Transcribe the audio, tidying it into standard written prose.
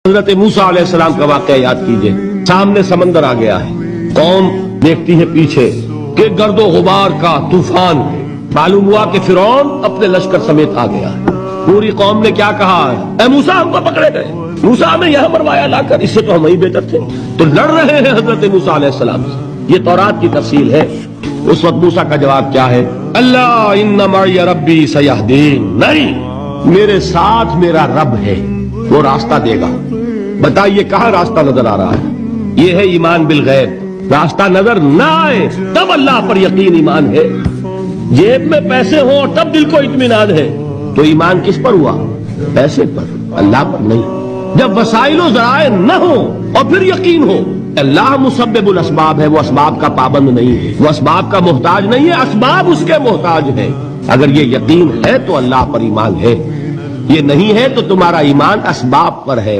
حضرت موسیٰ علیہ السلام کا واقعہ یاد کیجئے. سامنے سمندر آ گیا ہے، قوم دیکھتی ہے پیچھے کہ گرد و غبار کا طوفان ہے. معلوم ہوا کہ فرعون اپنے لشکر سمیت آ گیا ہے. پوری قوم نے کیا کہا ہے؟ اے موسیٰ ہم کو پکڑے گئے، موسیٰ ہمیں یہاں مروایا لا کر، اس سے تو ہم ہی بہتر تھے. تو لڑ رہے ہیں حضرت موسیٰ علیہ السلام سے. یہ تورات کی تفصیل ہے. اس وقت موسیٰ کا جواب کیا ہے؟ اللہ ان معی ربی سیہدین، نہیں، میرے ساتھ میرا رب ہے، وہ راستہ دے گا. بتائیے کہاں راستہ نظر آ رہا ہے؟ یہ ہے ایمان بالغیب. راستہ نظر نہ آئے تب اللہ پر یقین ایمان ہے. جیب میں پیسے ہوں تب دل کو اطمینان ہے. تو ایمان کس پر ہوا؟ پیسے پر، اللہ پر نہیں. جب وسائل و ذرائع نہ ہو اور پھر یقین ہو اللہ مسبب الاسباب ہے، وہ اسباب کا پابند نہیں ہے، وہ اسباب کا محتاج نہیں ہے، اسباب اس کے محتاج ہیں. اگر یہ یقین ہے تو اللہ پر ایمان ہے، یہ نہیں ہے تو تمہارا ایمان اسباب پر ہے.